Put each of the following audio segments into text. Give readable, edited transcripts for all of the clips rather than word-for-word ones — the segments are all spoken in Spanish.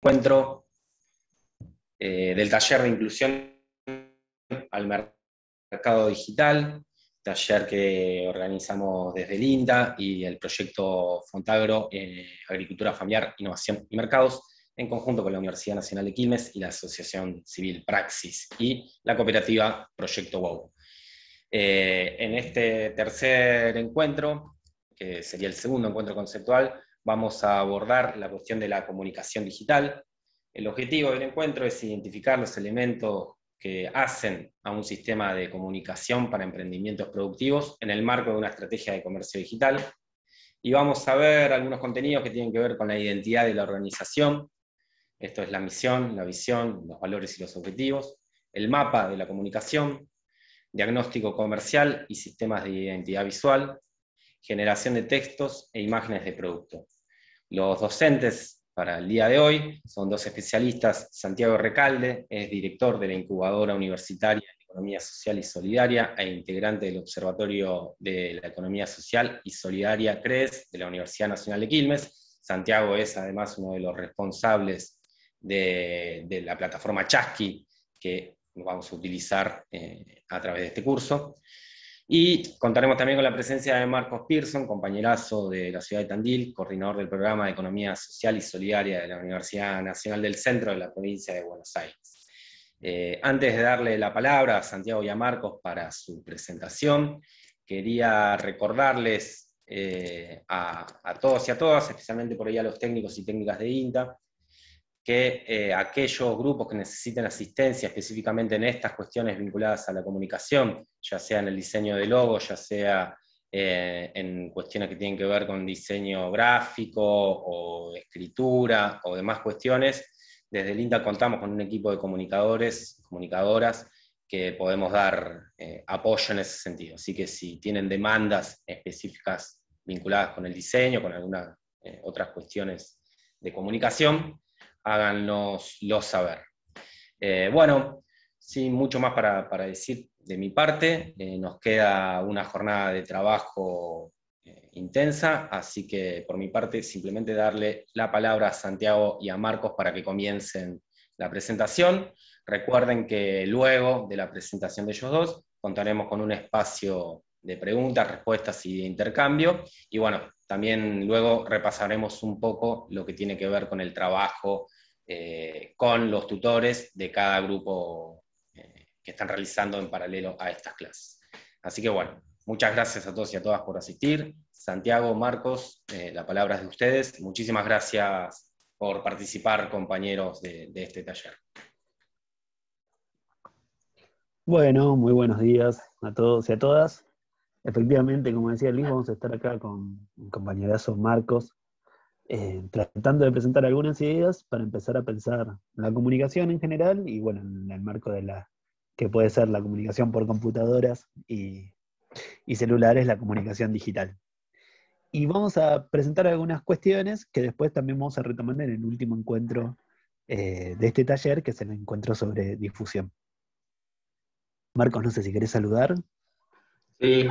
encuentro del taller de inclusión al mercado digital, taller que organizamos desde el INTA y el proyecto Fontagro, Agricultura Familiar, Innovación y Mercados, en conjunto con la Universidad Nacional de Quilmes y la Asociación Civil Praxis y la cooperativa Proyecto WOW. En este tercer encuentro, que sería el segundo encuentro conceptual, vamos a abordar la cuestión de la comunicación digital. El objetivo del encuentro es identificar los elementos que hacen a un sistema de comunicación para emprendimientos productivos en el marco de una estrategia de comercio digital. Y vamos a ver algunos contenidos que tienen que ver con la identidad de la organización. Esto es la misión, la visión, los valores y los objetivos, el mapa de la comunicación, diagnóstico comercial y sistemas de identidad visual, generación de textos e imágenes de producto. Los docentes para el día de hoy son dos especialistas. Santiago Recalde es director de la Incubadora Universitaria de Economía Social y Solidaria e integrante del Observatorio de la Economía Social y Solidaria CRES de la Universidad Nacional de Quilmes. Santiago es además uno de los responsables de la plataforma Chasqui, que vamos a utilizar a través de este curso. Y contaremos también con la presencia de Marcos Pearson, compañerazo de la ciudad de Tandil, coordinador del programa de Economía Social y Solidaria de la Universidad Nacional del Centro de la provincia de Buenos Aires. Antes de darle la palabra a Santiago y a Marcos para su presentación, quería recordarles a todos y a todas, especialmente por ahí a los técnicos y técnicas de INTA, que aquellos grupos que necesiten asistencia específicamente en estas cuestiones vinculadas a la comunicación, ya sea en el diseño de logos, ya sea en cuestiones que tienen que ver con diseño gráfico o escritura o demás cuestiones, desde el INTA contamos con un equipo de comunicadores, comunicadoras, que podemos dar apoyo en ese sentido. Así que si tienen demandas específicas vinculadas con el diseño, con algunas otras cuestiones de comunicación, háganoslo saber. Bueno, sin mucho más para decir de mi parte, nos queda una jornada de trabajo intensa, así que por mi parte simplemente darle la palabra a Santiago y a Marcos para que comiencen la presentación. Recuerden que luego de la presentación de ellos dos contaremos con un espacio de preguntas, respuestas y de intercambio, y bueno, también luego repasaremos un poco lo que tiene que ver con el trabajo con los tutores de cada grupo que están realizando en paralelo a estas clases. Así que bueno, muchas gracias a todos y a todas por asistir. Santiago, Marcos, la palabra es de ustedes. Muchísimas gracias por participar, compañeros de este taller. Bueno, muy buenos días a todos y a todas. Efectivamente, como decía Luis, vamos a estar acá con mi compañerazo Marcos, tratando de presentar algunas ideas para empezar a pensar la comunicación en general y bueno, en el marco de la que puede ser la comunicación por computadoras y celulares, la comunicación digital. Y vamos a presentar algunas cuestiones que después también vamos a retomar en el último encuentro de este taller, que es el encuentro sobre difusión. Marcos, no sé si querés saludar. Sí,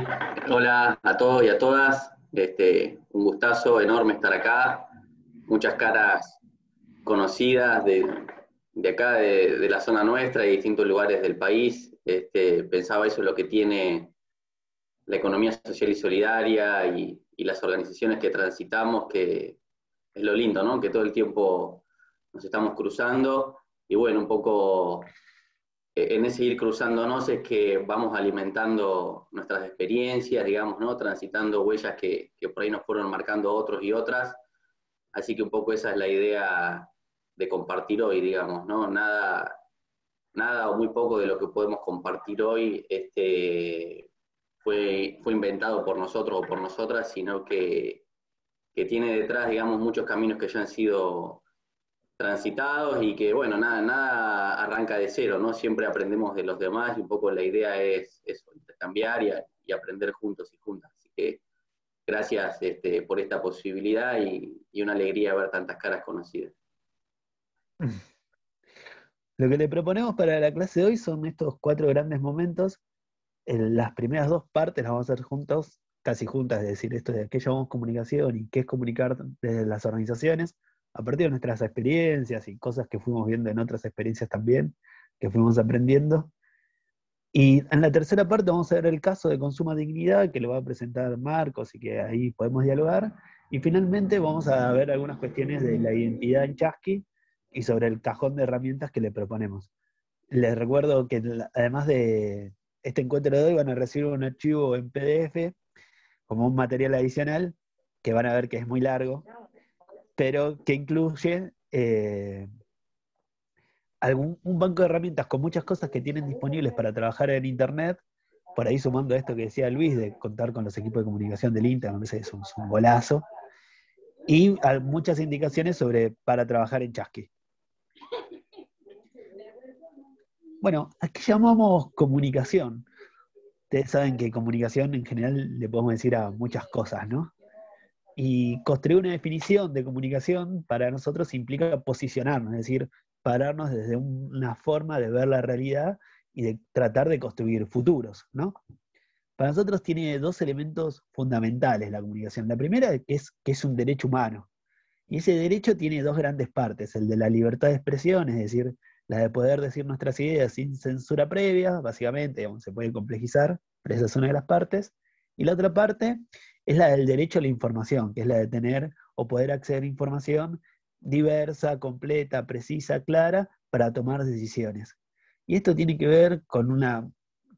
hola a todos y a todas. Un gustazo enorme estar acá. Muchas caras conocidas de acá, de la zona nuestra y distintos lugares del país. Pensaba eso es lo que tiene la economía social y solidaria y las organizaciones que transitamos, que es lo lindo, ¿no? Que todo el tiempo nos estamos cruzando y bueno, un poco en ese ir cruzándonos es que vamos alimentando nuestras experiencias, digamos, ¿no? Transitando huellas que por ahí nos fueron marcando otros y otras. Así que un poco esa es la idea de compartir hoy, digamos, ¿no? Nada o muy poco de lo que podemos compartir hoy fue inventado por nosotros o por nosotras, sino que tiene detrás, digamos, muchos caminos que ya han sido transitados y que, bueno, nada arranca de cero, ¿no? Siempre aprendemos de los demás y un poco la idea es eso, intercambiar y aprender juntos y juntas. Así que gracias por esta posibilidad y una alegría ver tantas caras conocidas. Lo que le proponemos para la clase de hoy son estos 4 grandes momentos. Las primeras 2 partes las vamos a hacer juntos, casi juntas, es decir, esto de qué llamamos comunicación y qué es comunicar desde las organizaciones, a partir de nuestras experiencias y cosas que fuimos viendo en otras experiencias también, que fuimos aprendiendo. Y en la tercera parte vamos a ver el caso de Consuma Dignidad, que lo va a presentar Marcos y que ahí podemos dialogar. Y finalmente vamos a ver algunas cuestiones de la identidad en Chasqui y sobre el cajón de herramientas que le proponemos. Les recuerdo que además de este encuentro de hoy van a recibir un archivo en PDF como un material adicional, que van a ver que es muy largo, pero que incluye un banco de herramientas con muchas cosas que tienen disponibles para trabajar en Internet, por ahí sumando esto que decía Luis, de contar con los equipos de comunicación del Inter, me parece que es un golazo, y muchas indicaciones para trabajar en Chasqui. Bueno, aquí llamamos comunicación. Ustedes saben que comunicación en general le podemos decir a muchas cosas, ¿no? Y construir una definición de comunicación para nosotros implica posicionarnos, es decir, pararnos desde una forma de ver la realidad y de tratar de construir futuros, ¿no? Para nosotros tiene dos elementos fundamentales la comunicación. La primera es que es un derecho humano. Y ese derecho tiene dos grandes partes, el de la libertad de expresión, es decir, la de poder decir nuestras ideas sin censura previa, básicamente, digamos, se puede complejizar, pero esa es una de las partes. Y la otra parte es la del derecho a la información, que es la de tener o poder acceder a información diversa, completa, precisa, clara, para tomar decisiones. Y esto tiene que ver con una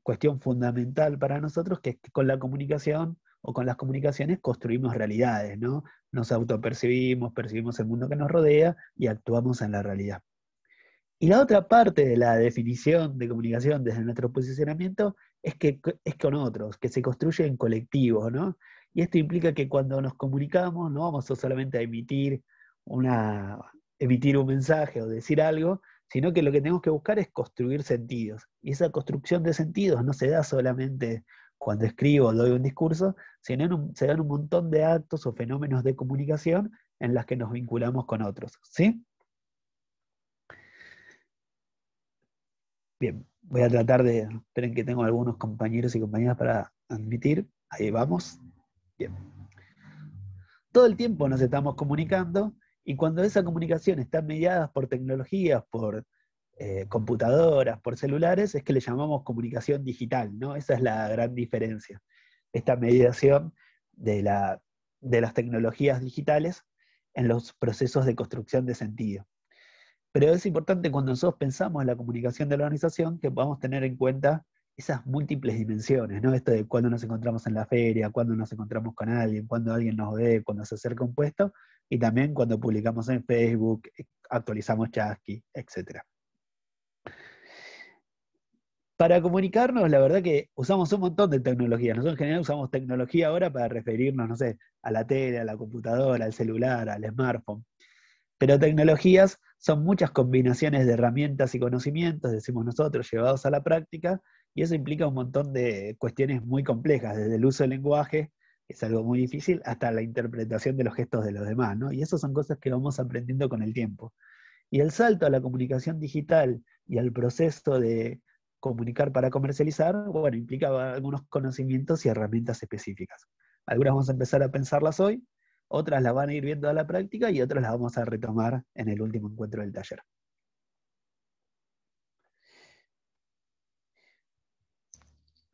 cuestión fundamental para nosotros, que es que con la comunicación o con las comunicaciones construimos realidades, ¿no? Nos autopercibimos, percibimos el mundo que nos rodea y actuamos en la realidad. Y la otra parte de la definición de comunicación desde nuestro posicionamiento es que es con otros, que se construye en colectivo, ¿no? Y esto implica que cuando nos comunicamos no vamos solamente a emitir un mensaje o decir algo, sino que lo que tenemos que buscar es construir sentidos. Y esa construcción de sentidos no se da solamente cuando escribo o doy un discurso, sino se dan un montón de actos o fenómenos de comunicación en las que nos vinculamos con otros, ¿sí? Bien, voy a tratar esperen que tengo algunos compañeros y compañeras para admitir, ahí vamos. Bien. Todo el tiempo nos estamos comunicando y cuando esa comunicación está mediada por tecnologías, por computadoras, por celulares, es que le llamamos comunicación digital, ¿no? Esa es la gran diferencia. Esta mediación de las tecnologías digitales en los procesos de construcción de sentido. Pero es importante cuando nosotros pensamos en la comunicación de la organización que podamos tener en cuenta esas múltiples dimensiones, ¿no? Esto de cuando nos encontramos en la feria, cuando nos encontramos con alguien, cuando alguien nos ve, cuando se acerca un puesto, y también cuando publicamos en Facebook, actualizamos Chasqui, etc. Para comunicarnos, la verdad que usamos un montón de tecnología. Nosotros en general usamos tecnología ahora para referirnos, no sé, a la tele, a la computadora, al celular, al smartphone. Pero tecnologías son muchas combinaciones de herramientas y conocimientos, decimos nosotros, llevados a la práctica, y eso implica un montón de cuestiones muy complejas, desde el uso del lenguaje, que es algo muy difícil, hasta la interpretación de los gestos de los demás, ¿no? Y eso son cosas que vamos aprendiendo con el tiempo. Y el salto a la comunicación digital y al proceso de comunicar para comercializar, bueno, implica algunos conocimientos y herramientas específicas. Algunas vamos a empezar a pensarlas hoy, otras las van a ir viendo a la práctica y otras las vamos a retomar en el último encuentro del taller.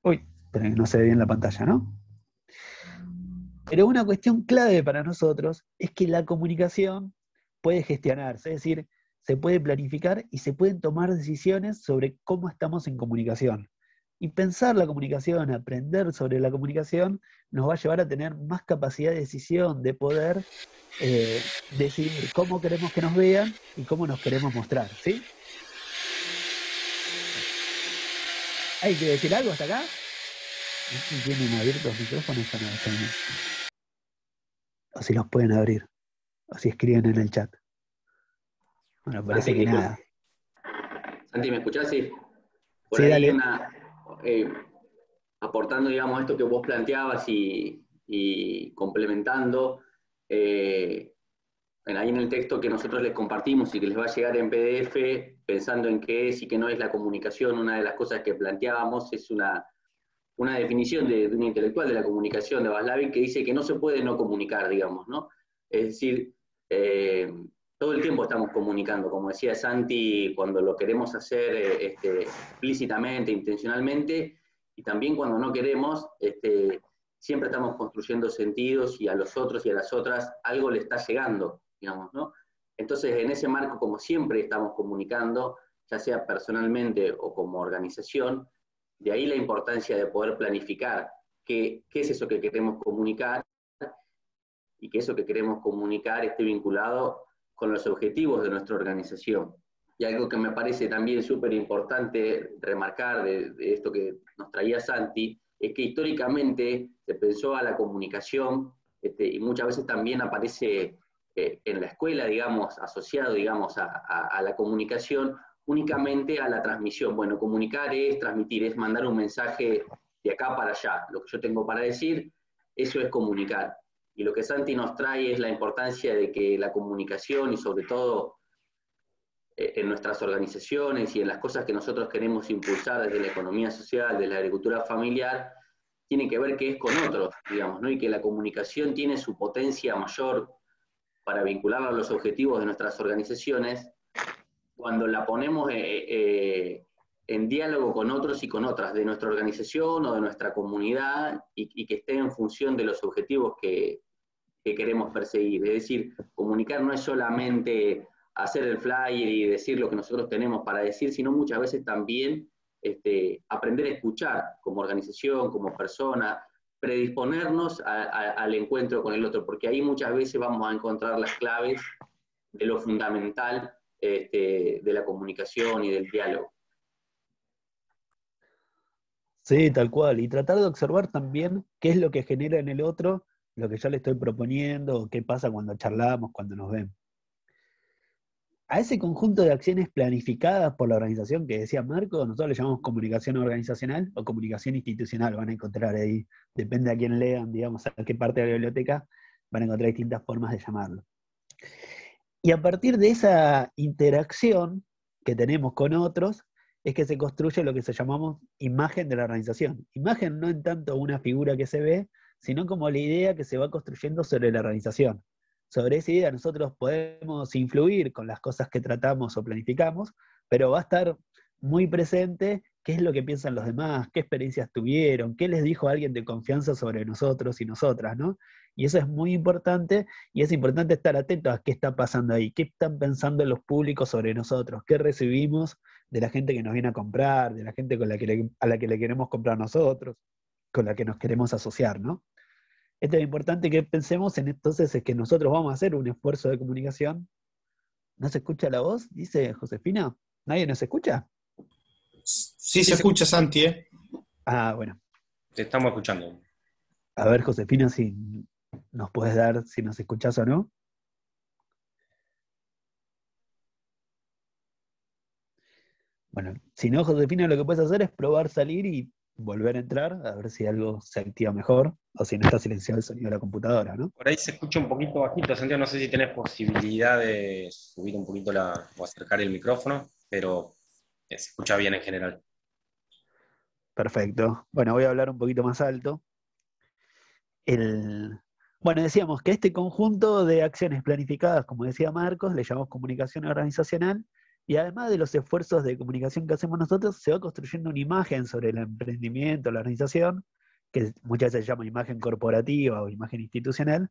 Uy, pero no se ve bien la pantalla, ¿no? Pero una cuestión clave para nosotros es que la comunicación puede gestionarse, es decir, se puede planificar y se pueden tomar decisiones sobre cómo estamos en comunicación. Y pensar la comunicación, aprender sobre la comunicación, nos va a llevar a tener más capacidad de decisión, de poder decidir cómo queremos que nos vean y cómo nos queremos mostrar, ¿sí? ¿Hay que decir algo hasta acá? Si tienen abiertos los micrófonos, o si los pueden abrir, o si escriben en el chat. Bueno, parece que nada. Santi, ¿me escuchás? Sí. Por sí, ahí dale. aportando, digamos, esto que vos planteabas y complementando, ahí en el texto que nosotros les compartimos y que les va a llegar en PDF, pensando en qué es y qué no es la comunicación, una de las cosas que planteábamos es una definición de un intelectual de la comunicación, de Václavic, que dice que no se puede no comunicar, digamos, ¿no? Es decir, todo el tiempo estamos comunicando, como decía Santi, cuando lo queremos hacer explícitamente, intencionalmente, y también cuando no queremos, siempre estamos construyendo sentidos y a los otros y a las otras algo le está llegando, digamos, ¿no? Entonces, en ese marco, como siempre estamos comunicando, ya sea personalmente o como organización, de ahí la importancia de poder planificar qué es eso que queremos comunicar y que eso que queremos comunicar esté vinculado con los objetivos de nuestra organización. Y algo que me parece también súper importante remarcar de esto que nos traía Santi, es que históricamente se pensó a la comunicación, y muchas veces también aparece en la escuela, digamos, asociado, digamos, a la comunicación, únicamente a la transmisión. Bueno, comunicar es transmitir, es mandar un mensaje de acá para allá. Lo que yo tengo para decir, eso es comunicar. Y lo que Santi nos trae es la importancia de que la comunicación y sobre todo en nuestras organizaciones y en las cosas que nosotros queremos impulsar desde la economía social, de la agricultura familiar, tiene que ver que es con otros, digamos, ¿no? Y que la comunicación tiene su potencia mayor para vincularla a los objetivos de nuestras organizaciones cuando la ponemos en diálogo con otros y con otras, de nuestra organización o de nuestra comunidad, y que esté en función de los objetivos que queremos perseguir. Es decir, comunicar no es solamente hacer el flyer y decir lo que nosotros tenemos para decir, sino muchas veces también aprender a escuchar como organización, como persona, predisponernos al encuentro con el otro, porque ahí muchas veces vamos a encontrar las claves de lo fundamental de la comunicación y del diálogo. Sí, tal cual. Y tratar de observar también qué es lo que genera en el otro lo que yo le estoy proponiendo, o qué pasa cuando charlamos, cuando nos vemos. A ese conjunto de acciones planificadas por la organización que decía Marco, nosotros le llamamos comunicación organizacional o comunicación institucional. Van a encontrar ahí, depende a quién lean, digamos, a qué parte de la biblioteca, van a encontrar distintas formas de llamarlo. Y a partir de esa interacción que tenemos con otros, es que se construye lo que se llamamos imagen de la organización. Imagen no en tanto una figura que se ve, sino como la idea que se va construyendo sobre la organización. Sobre esa idea nosotros podemos influir con las cosas que tratamos o planificamos, pero va a estar muy presente qué es lo que piensan los demás, qué experiencias tuvieron, qué les dijo alguien de confianza sobre nosotros y nosotras, ¿no? Y eso es muy importante, y es importante estar atentos a qué está pasando ahí, qué están pensando los públicos sobre nosotros, qué recibimos de la gente que nos viene a comprar, de la gente a la que le queremos comprar nosotros, con la que nos queremos asociar, ¿no? Esto es importante que pensemos en entonces es que nosotros vamos a hacer un esfuerzo de comunicación. ¿No se escucha la voz? Dice Josefina. ¿Nadie nos escucha? Sí, se escucha, Santi, ¿eh? Ah, bueno. Te estamos escuchando. A ver, Josefina, si nos puedes dar si nos escuchás o no. Bueno, si no, Josefina, lo que puedes hacer es probar salir y volver a entrar, a ver si algo se activa mejor, o si no está silenciado el sonido de la computadora, ¿no? Por ahí se escucha un poquito bajito, Santiago, no sé si tenés posibilidad de subir un poquito o acercar el micrófono, pero se escucha bien en general. Perfecto. Bueno, voy a hablar un poquito más alto. Bueno, decíamos que este conjunto de acciones planificadas, como decía Marcos, le llamamos comunicación organizacional, y además de los esfuerzos de comunicación que hacemos nosotros, se va construyendo una imagen sobre el emprendimiento, la organización, que muchas veces se llama imagen corporativa o imagen institucional,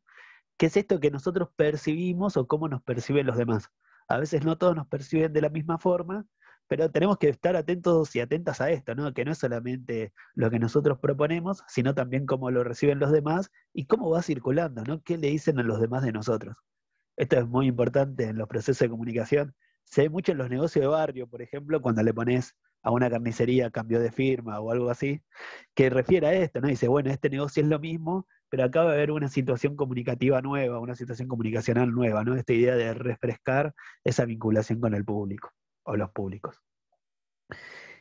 que es esto que nosotros percibimos o cómo nos perciben los demás. A veces no todos nos perciben de la misma forma, pero tenemos que estar atentos y atentas a esto, ¿no? Que no es solamente lo que nosotros proponemos, sino también cómo lo reciben los demás y cómo va circulando, ¿no? ¿Qué le dicen a los demás de nosotros? Esto es muy importante en los procesos de comunicación. Se ve mucho en los negocios de barrio, por ejemplo, cuando le pones a una carnicería cambio de firma o algo así, que refiere a esto, ¿no? Dice, bueno, este negocio es lo mismo, pero acá va a haber una situación comunicativa nueva, una situación comunicacional nueva, ¿no? Esta idea de refrescar esa vinculación con el público o los públicos.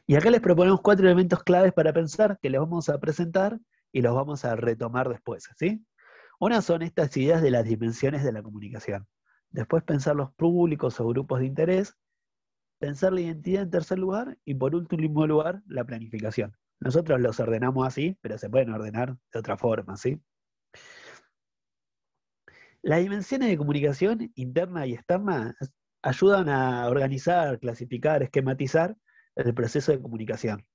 Y acá les proponemos 4 elementos claves para pensar que les vamos a presentar y los vamos a retomar después, ¿sí? Una son estas ideas de las dimensiones de la comunicación. Después pensar los públicos o grupos de interés, pensar la identidad en tercer lugar y por último lugar la planificación. Nosotros los ordenamos así, pero se pueden ordenar de otra forma, ¿sí? Las dimensiones de comunicación interna y externa ayudan a organizar, clasificar, esquematizar el proceso de comunicación.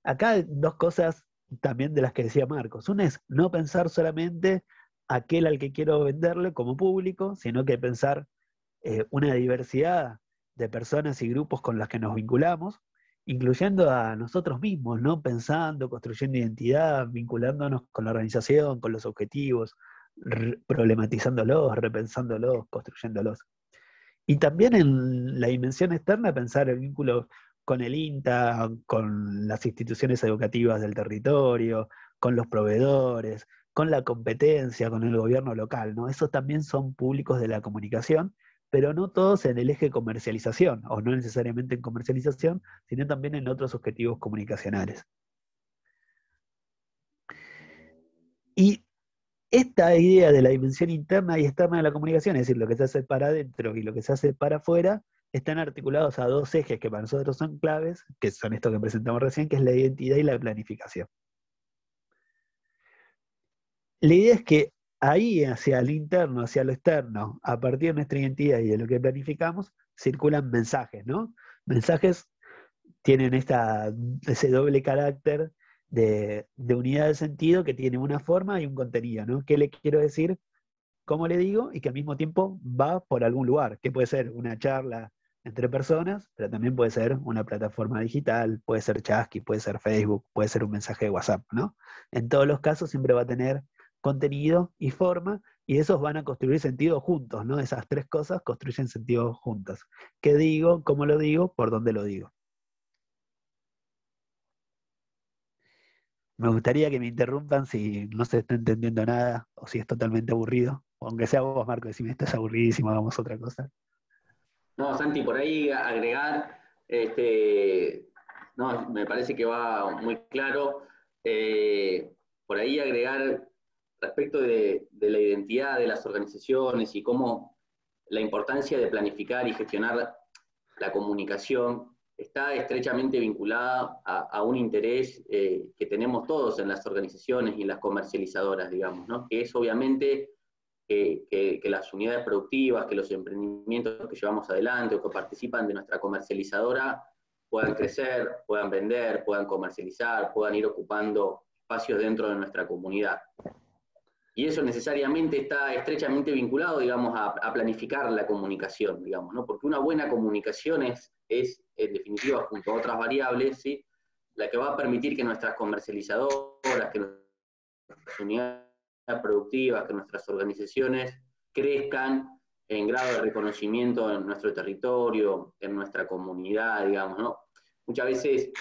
Acá hay dos cosas también de las que decía Marcos. Una es no pensar solamente aquel al que quiero venderle como público, sino que pensar una diversidad de personas y grupos con las que nos vinculamos, incluyendo a nosotros mismos, ¿no? Pensando, construyendo identidad, vinculándonos con la organización, con los objetivos, problematizándolos, repensándolos, construyéndolos. Y también en la dimensión externa pensar el vínculo con el INTA, con las instituciones educativas del territorio, con los proveedores, con la competencia, con el gobierno local, ¿no? Esos también son públicos de la comunicación, pero no todos en el eje comercialización, o no necesariamente en comercialización, sino también en otros objetivos comunicacionales. Y esta idea de la dimensión interna y externa de la comunicación, es decir, lo que se hace para adentro y lo que se hace para afuera, están articulados a dos ejes que para nosotros son claves, que son estos que presentamos recién, que es la identidad y la planificación. La idea es que ahí, hacia el interno, hacia lo externo, a partir de nuestra identidad y de lo que planificamos, circulan mensajes, ¿no? Mensajes tienen ese doble carácter de unidad de sentido que tiene una forma y un contenido, ¿no? ¿Qué le quiero decir? ¿Cómo le digo? Y que al mismo tiempo va por algún lugar, que puede ser una charla entre personas, pero también puede ser una plataforma digital, puede ser Chasqui, puede ser Facebook, puede ser un mensaje de WhatsApp, ¿no? En todos los casos siempre va a tener contenido y forma, y esos van a construir sentido juntos, ¿no? Esas tres cosas construyen sentido juntas. ¿Qué digo? ¿Cómo lo digo? ¿Por dónde lo digo? Me gustaría que me interrumpan si no se está entendiendo nada o si es totalmente aburrido. O aunque sea vos, Marco, si me estás aburridísimo, hagamos otra cosa. No, Santi, por ahí agregar, no, me parece que va muy claro. Por ahí agregar respecto de la identidad de las organizaciones y cómo la importancia de planificar y gestionar la comunicación está estrechamente vinculada a un interés que tenemos todos en las organizaciones y en las comercializadoras, digamos, ¿no? Que es obviamente que las unidades productivas, que los emprendimientos que llevamos adelante o que participan de nuestra comercializadora puedan crecer, puedan vender, puedan comercializar, puedan ir ocupando espacios dentro de nuestra comunidad. Y eso necesariamente está estrechamente vinculado, digamos, a planificar la comunicación, digamos, ¿no? Porque una buena comunicación es en definitiva, junto a otras variables, ¿sí? La que va a permitir que nuestras comercializadoras, que nuestras unidades productivas, que nuestras organizaciones crezcan en grado de reconocimiento en nuestro territorio, en nuestra comunidad, digamos, ¿no? Muchas veces,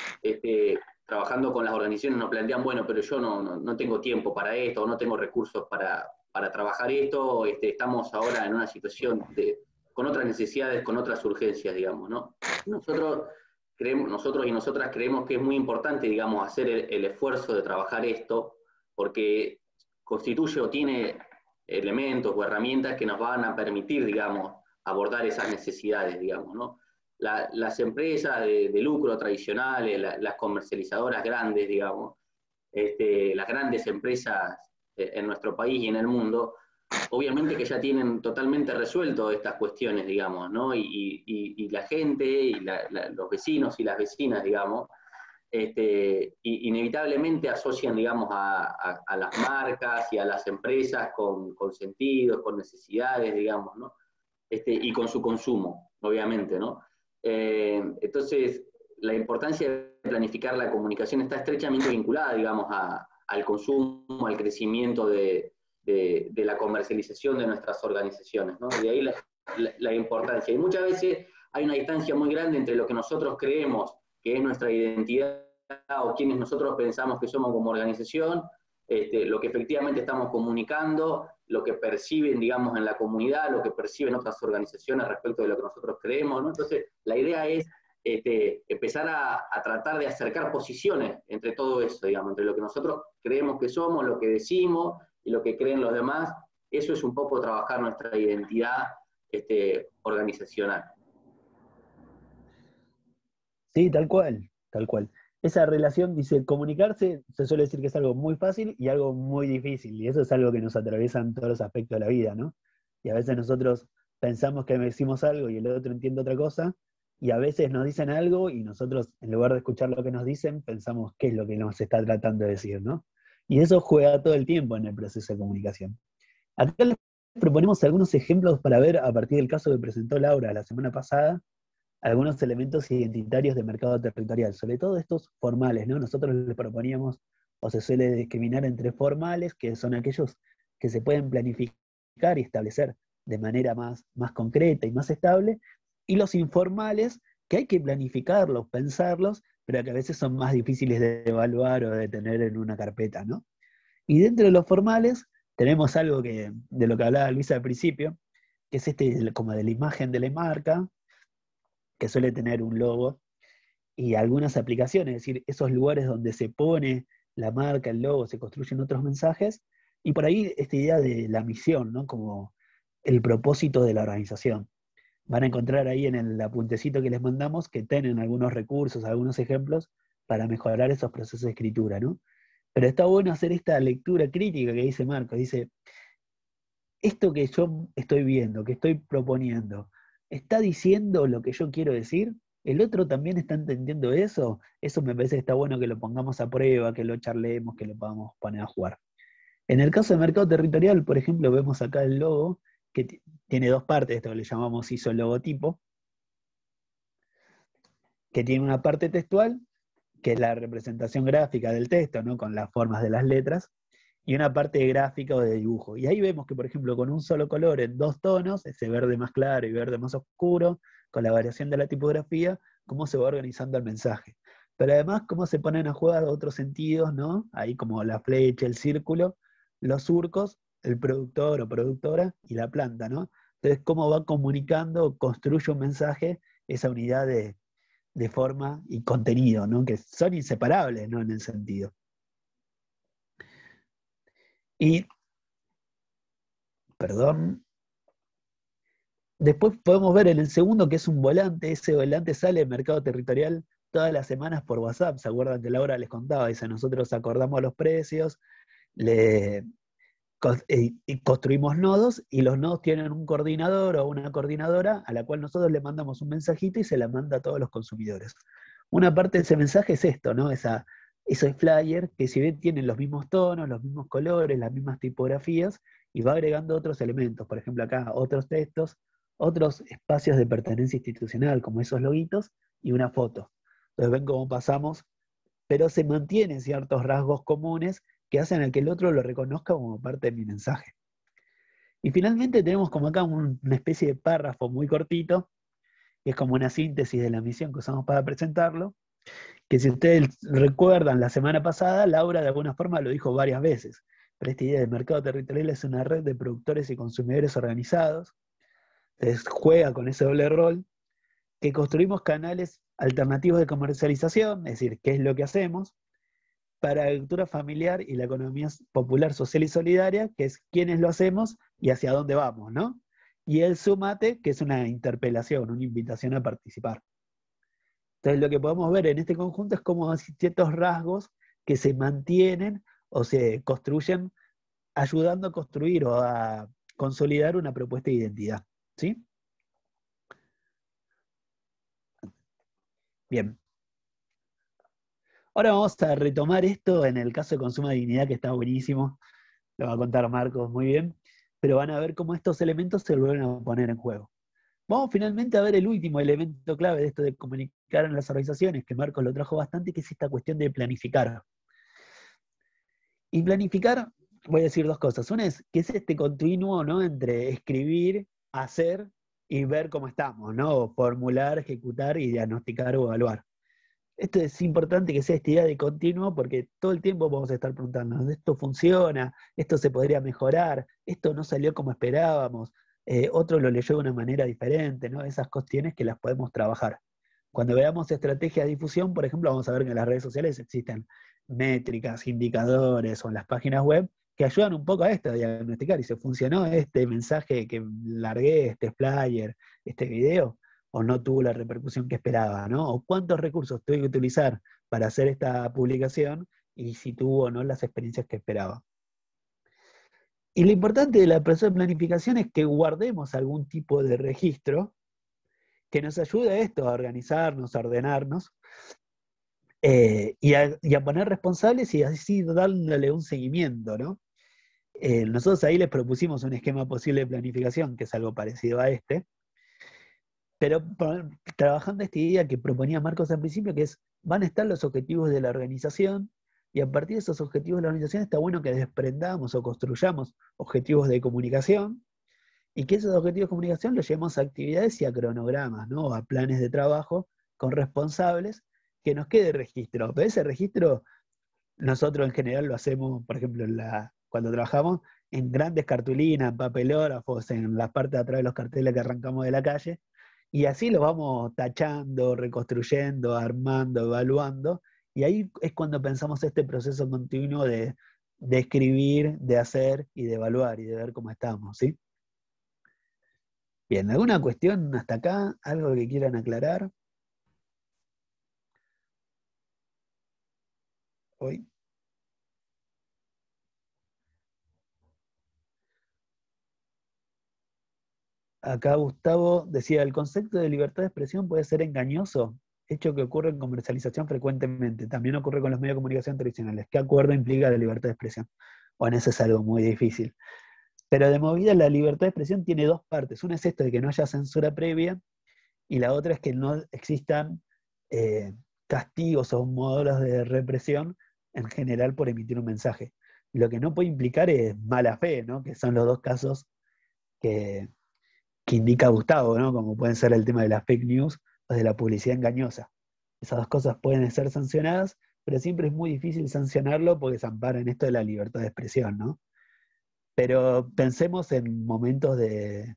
trabajando con las organizaciones nos plantean, bueno, pero yo no tengo tiempo para esto, o no tengo recursos para trabajar esto, estamos ahora en una situación con otras necesidades, con otras urgencias, digamos, ¿no? Nosotros y nosotras creemos que es muy importante, digamos, hacer el esfuerzo de trabajar esto, porque constituye o tiene elementos o herramientas que nos van a permitir, digamos, abordar esas necesidades, digamos, ¿no? Las empresas de lucro tradicionales, las comercializadoras grandes, digamos, las grandes empresas en nuestro país y en el mundo, obviamente que ya tienen totalmente resuelto estas cuestiones, digamos, ¿no? Y la gente, y los vecinos y las vecinas, digamos, inevitablemente asocian, digamos, a las marcas y a las empresas con sentidos, con necesidades, digamos, ¿no? Y con su consumo, obviamente, ¿no? Entonces, la importancia de planificar la comunicación está estrechamente vinculada, digamos, al consumo, al crecimiento de la comercialización de nuestras organizaciones, ¿no? De ahí la importancia. Y muchas veces hay una distancia muy grande entre lo que nosotros creemos que es nuestra identidad o quienes nosotros pensamos que somos como organización, lo que efectivamente estamos comunicando, lo que perciben, digamos, en la comunidad, lo que perciben otras organizaciones respecto de lo que nosotros creemos, ¿no? Entonces, la idea es empezar a tratar de acercar posiciones entre todo eso, digamos, entre lo que nosotros creemos que somos, lo que decimos y lo que creen los demás. Eso es un poco trabajar nuestra identidad organizacional. Sí, tal cual, tal cual. Esa relación, dice, comunicarse, se suele decir que es algo muy fácil y algo muy difícil, y eso es algo que nos atraviesa en todos los aspectos de la vida, ¿no? Y a veces nosotros pensamos que decimos algo y el otro entiende otra cosa, y a veces nos dicen algo y nosotros, en lugar de escuchar lo que nos dicen, pensamos qué es lo que nos está tratando de decir, ¿no? Y eso juega todo el tiempo en el proceso de comunicación. Acá les proponemos algunos ejemplos para ver, a partir del caso que presentó Laura la semana pasada, algunos elementos identitarios de mercado territorial, sobre todo estos formales, ¿no? Nosotros les proponíamos, o se suele discriminar entre formales, que son aquellos que se pueden planificar y establecer de manera más concreta y más estable, y los informales, que hay que planificarlos, pensarlos, pero que a veces son más difíciles de evaluar o de tener en una carpeta, ¿no? Y dentro de los formales tenemos algo de lo que hablaba Luisa al principio, que es como de la imagen de la marca, que suele tener un logo, y algunas aplicaciones, es decir, esos lugares donde se pone la marca, el logo, se construyen otros mensajes, y por ahí esta idea de la misión, ¿no? Como el propósito de la organización. Van a encontrar ahí en el apuntecito que les mandamos que tienen algunos recursos, algunos ejemplos para mejorar esos procesos de escritura, ¿no? Pero está bueno hacer esta lectura crítica que dice Marco, dice, esto que yo estoy viendo, que estoy proponiendo, ¿está diciendo lo que yo quiero decir? ¿El otro también está entendiendo eso? Eso me parece que está bueno que lo pongamos a prueba, que lo charlemos, que lo podamos poner a jugar. En el caso de mercado territorial, por ejemplo, vemos acá el logo, que tiene dos partes, esto que le llamamos ISO logotipo, que tiene una parte textual, que es la representación gráfica del texto, ¿no? Con las formas de las letras, y una parte gráfica o de dibujo. Y ahí vemos que, por ejemplo, con un solo color en dos tonos, ese verde más claro y verde más oscuro, con la variación de la tipografía, cómo se va organizando el mensaje. Pero además, cómo se ponen a jugar otros sentidos, ¿no? Ahí como la flecha, el círculo, los surcos, el productor o productora y la planta, ¿no? Entonces, cómo va comunicando, construye un mensaje, esa unidad de forma y contenido, ¿no? Que son inseparables, ¿no? En el sentido. Y, perdón, después podemos ver en el segundo que es un volante, ese volante sale del mercado territorial todas las semanas por WhatsApp, ¿se acuerdan que Laura les contaba? Dice, nosotros acordamos los precios, y construimos nodos, y los nodos tienen un coordinador o una coordinadora a la cual nosotros le mandamos un mensajito y se la manda a todos los consumidores. Una parte de ese mensaje es esto, ¿no? Esos flyer que si bien tienen los mismos tonos, los mismos colores, las mismas tipografías, y va agregando otros elementos, por ejemplo acá otros textos, otros espacios de pertenencia institucional, como esos loguitos, y una foto. Entonces ven cómo pasamos, pero se mantienen ciertos rasgos comunes que hacen a que el otro lo reconozca como parte de mi mensaje. Y finalmente tenemos como acá una especie de párrafo muy cortito, que es como una síntesis de la misión que usamos para presentarlo, que si ustedes recuerdan la semana pasada, Laura de alguna forma lo dijo varias veces, pero esta idea de mercado territorial es una red de productores y consumidores organizados, entonces juega con ese doble rol, que construimos canales alternativos de comercialización, es decir, qué es lo que hacemos, para la agricultura familiar y la economía popular, social y solidaria, que es quiénes lo hacemos y hacia dónde vamos, ¿no? Y el sumate, que es una interpelación, una invitación a participar. Entonces lo que podemos ver en este conjunto es como hay ciertos rasgos que se mantienen o se construyen ayudando a construir o a consolidar una propuesta de identidad, ¿sí? Bien. Ahora vamos a retomar esto en el caso de consumo de dignidad, que está buenísimo, lo va a contar Marcos muy bien, pero van a ver cómo estos elementos se vuelven a poner en juego. Vamos finalmente a ver el último elemento clave de esto de comunicar en las organizaciones, que Marcos lo trajo bastante, que es esta cuestión de planificar. Y planificar, voy a decir dos cosas. Una es que es este continuo, ¿no? Entre escribir, hacer y ver cómo estamos, ¿no? Formular, ejecutar y diagnosticar o evaluar. Esto es importante que sea esta idea de continuo porque todo el tiempo vamos a estar preguntando, ¿esto funciona? ¿Esto se podría mejorar? ¿Esto no salió como esperábamos? Otro lo leyó de una manera diferente, ¿no? Esas cuestiones que las podemos trabajar. Cuando veamos estrategias de difusión, por ejemplo, vamos a ver que en las redes sociales existen métricas, indicadores o en las páginas web que ayudan un poco a esto, a diagnosticar. Y si funcionó este mensaje que largué, este flyer, este video, o no tuvo la repercusión que esperaba, ¿no? O cuántos recursos tuve que utilizar para hacer esta publicación y si tuvo o no las experiencias que esperaba. Y lo importante del proceso de planificación es que guardemos algún tipo de registro que nos ayude a esto, a organizarnos, a ordenarnos, y a poner responsables y así dándole un seguimiento, ¿no? Nosotros ahí les propusimos un esquema posible de planificación, que es algo parecido a este, pero trabajando esta idea que proponía Marcos al principio, que es, van a estar los objetivos de la organización, y a partir de esos objetivos de la organización está bueno que desprendamos o construyamos objetivos de comunicación, y que esos objetivos de comunicación los llevemos a actividades y a cronogramas, ¿no? A planes de trabajo con responsables, que nos quede registro. Pero ese registro nosotros en general lo hacemos, por ejemplo, cuando trabajamos, en grandes cartulinas, en papelógrafos, en la parte de atrás de los carteles que arrancamos de la calle, y así los vamos tachando, reconstruyendo, armando, evaluando, y ahí es cuando pensamos este proceso continuo de escribir, de hacer y de evaluar y de ver cómo estamos, ¿sí? Bien, ¿alguna cuestión hasta acá? ¿Algo que quieran aclarar hoy? Acá Gustavo decía, el concepto de libertad de expresión puede ser engañoso, hecho que ocurre en comercialización frecuentemente. También ocurre con los medios de comunicación tradicionales. ¿Qué acuerdo implica la libertad de expresión? Bueno, eso es algo muy difícil. Pero de movida la libertad de expresión tiene dos partes. Una es esto de que no haya censura previa, y la otra es que no existan eh, castigos o modelos de represión en general por emitir un mensaje. Lo que no puede implicar es mala fe, ¿no? Que son los dos casos que indica Gustavo, ¿no? Como pueden ser el tema de las fake news o de la publicidad engañosa. Esas dos cosas pueden ser sancionadas, pero siempre es muy difícil sancionarlo porque se ampara en esto de la libertad de expresión, ¿no? Pero pensemos en momentos de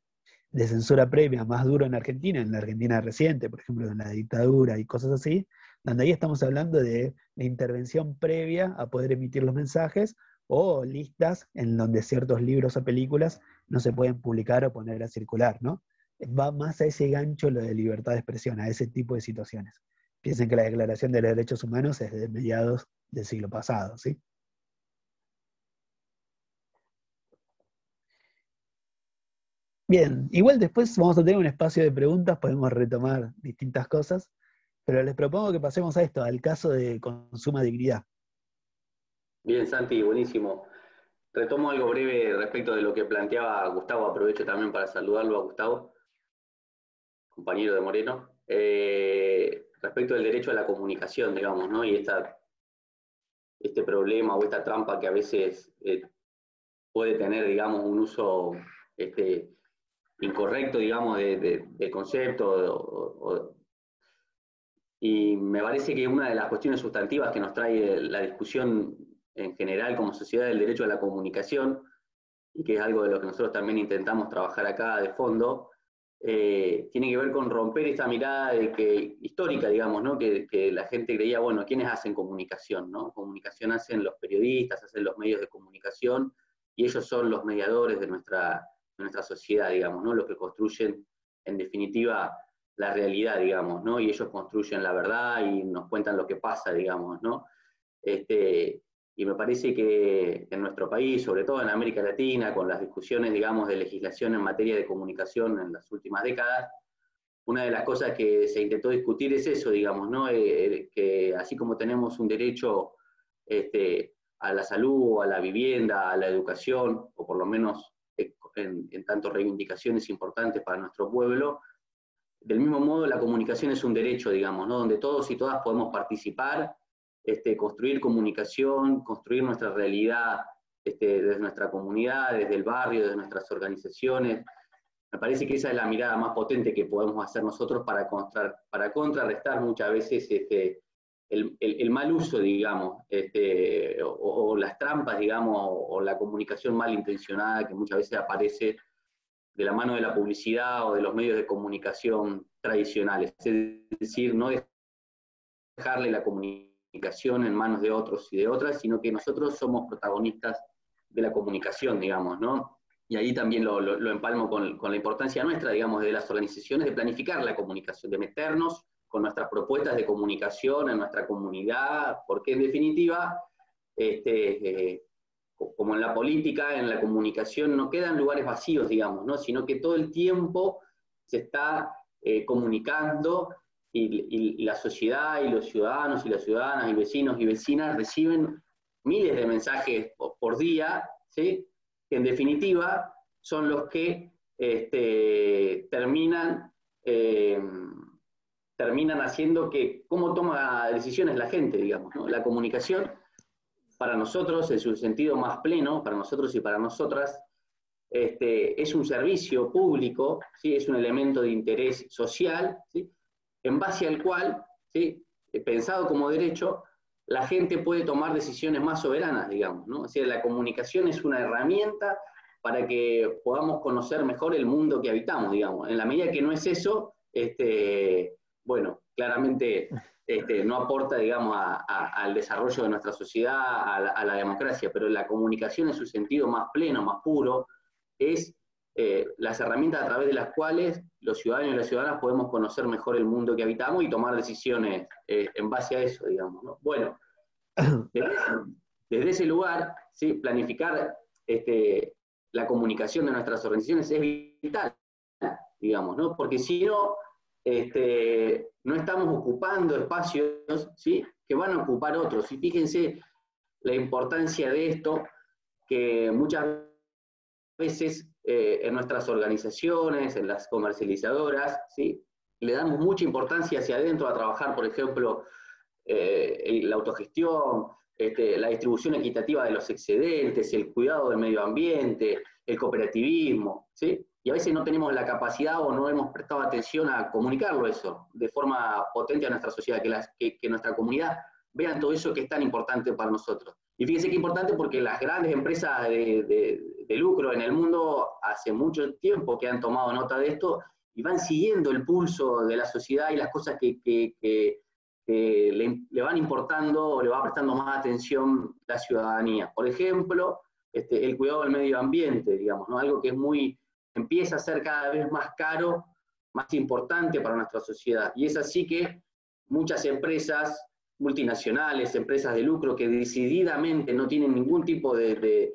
censura previa más duro en la Argentina reciente, por ejemplo, en la dictadura y cosas así, donde ahí estamos hablando de la intervención previa a poder emitir los mensajes o listas en donde ciertos libros o películas no se pueden publicar o poner a circular, ¿no? Va más a ese gancho lo de libertad de expresión, a ese tipo de situaciones. Piensen que la Declaración de los Derechos Humanos es de mediados del siglo pasado, ¿sí? Bien, igual después vamos a tener un espacio de preguntas, podemos retomar distintas cosas, pero les propongo que pasemos a esto, al caso de Consuma Dignidad. Bien, Santi, buenísimo. Retomo algo breve respecto de lo que planteaba Gustavo. Aprovecho también para saludarlo a Gustavo, compañero de Moreno. Respecto del derecho a la comunicación, digamos, ¿no? Y este problema o esta trampa que a veces puede tener, digamos, un uso incorrecto, digamos, del concepto. Y me parece que una de las cuestiones sustantivas que nos trae la discusión en general como sociedad del derecho a la comunicación, y que es algo de lo que nosotros también intentamos trabajar acá de fondo, tiene que ver con romper esta mirada histórica, digamos, ¿no? Que la gente creía, bueno, ¿quiénes hacen comunicación, no? Comunicación hacen los periodistas, hacen los medios de comunicación, y ellos son los mediadores de nuestra sociedad, digamos, ¿no? Los que construyen, en definitiva, la realidad, digamos, ¿no? Y ellos construyen la verdad y nos cuentan lo que pasa, digamos, ¿no? Y me parece que en nuestro país, sobre todo en América Latina, con las discusiones, digamos, de legislación en materia de comunicación en las últimas décadas, una de las cosas que se intentó discutir es eso, digamos, ¿no? Que así como tenemos un derecho a la salud, a la vivienda, a la educación, o por lo menos en tanto reivindicaciones importantes para nuestro pueblo, del mismo modo la comunicación es un derecho, digamos, ¿no? Donde todos y todas podemos participar, construir comunicación, construir nuestra realidad desde nuestra comunidad, desde el barrio, desde nuestras organizaciones. Me parece que esa es la mirada más potente que podemos hacer nosotros para contrarrestar muchas veces el mal uso, digamos, o las trampas, digamos, o la comunicación malintencionada que muchas veces aparece de la mano de la publicidad o de los medios de comunicación tradicionales. Es decir, no dejarle la comunicación en manos de otros y de otras, sino que nosotros somos protagonistas de la comunicación, digamos, ¿no? Y ahí también lo empalmo con la importancia nuestra, digamos, de las organizaciones de planificar la comunicación, de meternos con nuestras propuestas de comunicación en nuestra comunidad, porque en definitiva, como en la política, en la comunicación, no quedan lugares vacíos, digamos, ¿no? Sino que todo el tiempo se está comunicando y la sociedad y los ciudadanos y las ciudadanas y vecinos y vecinas reciben miles de mensajes por día, ¿sí? Que en definitiva son los que terminan haciendo que cómo toma decisiones la gente, digamos, ¿no? La comunicación, para nosotros, en su sentido más pleno, para nosotros y para nosotras, es un servicio público, ¿sí? Es un elemento de interés social, ¿sí? En base al cual, ¿sí? Pensado como derecho, la gente puede tomar decisiones más soberanas, digamos, ¿no? O sea, la comunicación es una herramienta para que podamos conocer mejor el mundo que habitamos, digamos. En la medida que no es eso, bueno, claramente no aporta, digamos, al desarrollo de nuestra sociedad, a la democracia, pero la comunicación en su sentido más pleno, más puro, es las herramientas a través de las cuales los ciudadanos y las ciudadanas podemos conocer mejor el mundo que habitamos y tomar decisiones en base a eso, digamos, ¿no? Bueno, desde ese lugar, ¿sí? Planificar la comunicación de nuestras organizaciones es vital, digamos, ¿no? Porque si no, no estamos ocupando espacios, ¿sí? Que van a ocupar otros. Y fíjense la importancia de esto, que muchas veces en nuestras organizaciones, en las comercializadoras, ¿sí? Le damos mucha importancia hacia adentro a trabajar, por ejemplo, la autogestión, la distribución equitativa de los excedentes, el cuidado del medio ambiente, el cooperativismo, ¿sí? Y a veces no tenemos la capacidad o no hemos prestado atención a comunicarlo eso de forma potente a nuestra sociedad, que nuestra comunidad vean todo eso que es tan importante para nosotros. Y fíjense qué importante porque las grandes empresas de lucro en el mundo hace mucho tiempo que han tomado nota de esto y van siguiendo el pulso de la sociedad y las cosas que le van importando o le va prestando más atención la ciudadanía. Por ejemplo, el cuidado del medio ambiente, digamos, ¿no? Algo que empieza a ser cada vez más caro, más importante para nuestra sociedad. Y es así que muchas empresas multinacionales, empresas de lucro que decididamente no tienen ningún tipo de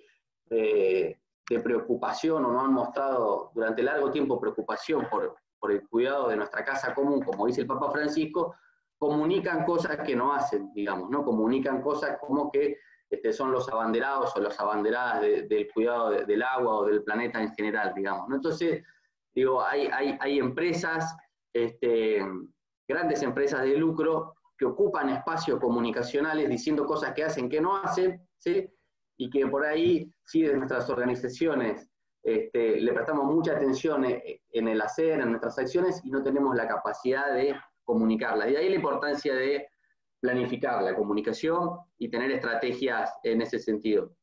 preocupación o no han mostrado durante largo tiempo preocupación por el cuidado de nuestra casa común, como dice el Papa Francisco, comunican cosas que no hacen, digamos, ¿no? Comunican cosas como que son los abanderados o las abanderadas del cuidado del agua o del planeta en general, digamos, ¿no? Entonces, digo, hay empresas, grandes empresas de lucro que ocupan espacios comunicacionales diciendo cosas que hacen que no hacen, ¿sí? Y que por ahí, sí, de nuestras organizaciones le prestamos mucha atención en el hacer, en nuestras acciones, y no tenemos la capacidad de comunicarla. Y de ahí la importancia de planificar la comunicación y tener estrategias en ese sentido.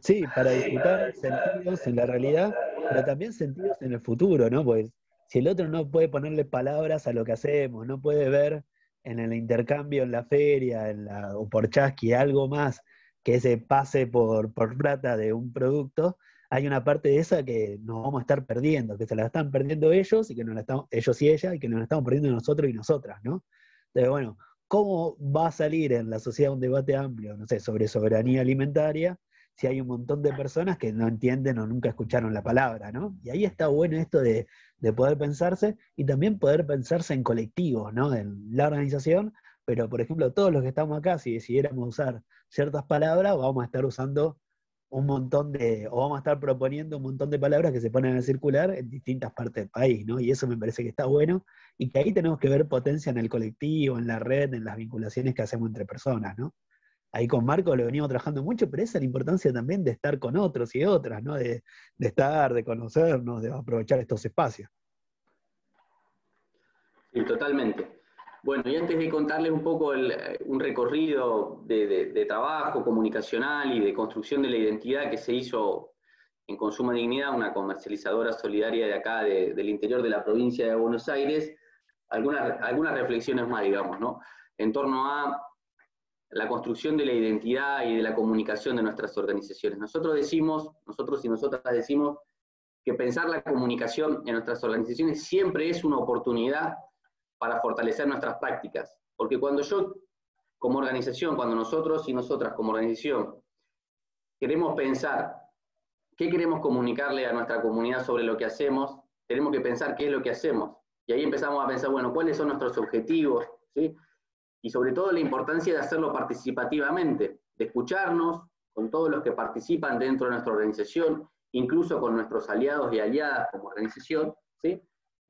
Sí, para disputar sentidos en la realidad, pero también sentidos en el futuro, ¿no? Pues si el otro no puede ponerle palabras a lo que hacemos, no puede ver en el intercambio en la feria, o por chasqui, algo más que ese pase por plata de un producto, hay una parte de esa que nos vamos a estar perdiendo, que se la están perdiendo ellos, y que ellos y ella, y que nos la estamos perdiendo nosotros y nosotras, ¿no? Entonces, bueno, ¿cómo va a salir en la sociedad un debate amplio, no sé, sobre soberanía alimentaria, si hay un montón de personas que no entienden o nunca escucharon la palabra, ¿no? Y ahí está bueno esto de poder pensarse, y también poder pensarse en colectivos, ¿no? En la organización, pero por ejemplo, todos los que estamos acá, si decidiéramos usar ciertas palabras, vamos a estar usando o vamos a estar proponiendo un montón de palabras que se ponen a circular en distintas partes del país, ¿no? Y eso me parece que está bueno, y que ahí tenemos que ver potencia en el colectivo, en la red, en las vinculaciones que hacemos entre personas, ¿no? Ahí con Marco lo venimos trabajando mucho, pero esa es la importancia también de estar con otros y otras, ¿no? De estar, de conocernos, de aprovechar estos espacios. Sí, totalmente. Bueno, y antes de contarles un poco un recorrido de trabajo comunicacional y de construcción de la identidad que se hizo en Consumo Dignidad, una comercializadora solidaria de acá, del interior de la provincia de Buenos Aires, algunas reflexiones más, digamos, ¿no? En torno a la construcción de la identidad y de la comunicación de nuestras organizaciones. Nosotros y nosotras decimos que pensar la comunicación en nuestras organizaciones siempre es una oportunidad para fortalecer nuestras prácticas. Porque cuando yo, como organización, cuando nosotros y nosotras como organización, queremos pensar qué queremos comunicarle a nuestra comunidad sobre lo que hacemos, tenemos que pensar qué es lo que hacemos. Y ahí empezamos a pensar, bueno, cuáles son nuestros objetivos, ¿sí? Y sobre todo la importancia de hacerlo participativamente, de escucharnos con todos los que participan dentro de nuestra organización, incluso con nuestros aliados y aliadas como organización, ¿sí?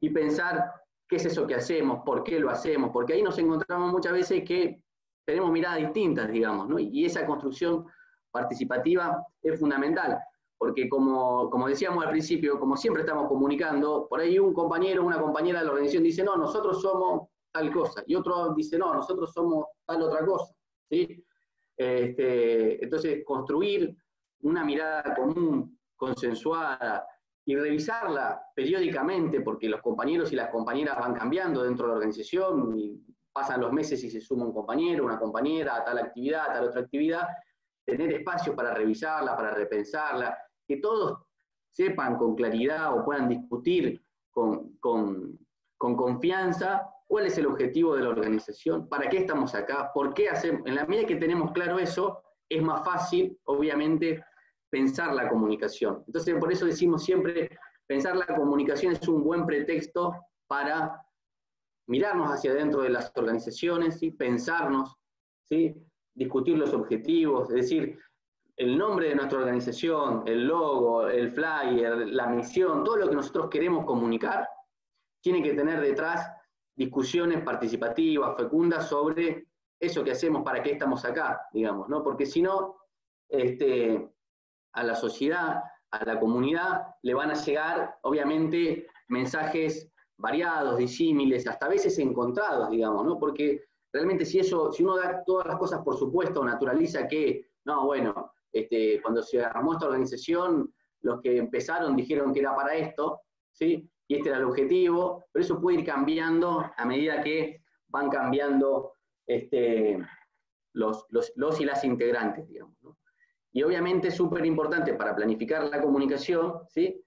Y pensar qué es eso que hacemos, por qué lo hacemos, porque ahí nos encontramos muchas veces que tenemos miradas distintas, digamos, ¿no? Y esa construcción participativa es fundamental, porque como decíamos al principio, como siempre estamos comunicando, por ahí un compañero o una compañera de la organización dice, no, nosotros somos tal cosa, y otro dice, no, nosotros somos tal otra cosa, ¿sí? Entonces, construir una mirada común, consensuada, y revisarla periódicamente, porque los compañeros y las compañeras van cambiando dentro de la organización, y pasan los meses y se suma un compañero, una compañera a tal actividad, a tal otra actividad, tener espacio para revisarla, para repensarla, que todos sepan con claridad o puedan discutir con confianza cuál es el objetivo de la organización, para qué estamos acá, por qué hacemos. En la medida que tenemos claro eso, es más fácil, obviamente, pensar la comunicación. Entonces, por eso decimos siempre, pensar la comunicación es un buen pretexto para mirarnos hacia adentro de las organizaciones, ¿sí? Pensarnos, ¿sí? Discutir los objetivos, es decir, el nombre de nuestra organización, el logo, el flyer, la misión, todo lo que nosotros queremos comunicar, tiene que tener detrás discusiones participativas, fecundas, sobre eso que hacemos, para qué estamos acá, digamos, ¿no? Porque si no, a la sociedad, a la comunidad, le van a llegar, obviamente, mensajes variados, disímiles, hasta a veces encontrados, digamos, ¿no? Porque realmente si uno da todas las cosas por supuesto, naturaliza que, no, bueno, cuando se armó esta organización, los que empezaron dijeron que era para esto, ¿sí? Y este era el objetivo, pero eso puede ir cambiando a medida que van cambiando los y las integrantes, digamos, ¿no? Y obviamente es súper importante para planificar la comunicación, ¿sí?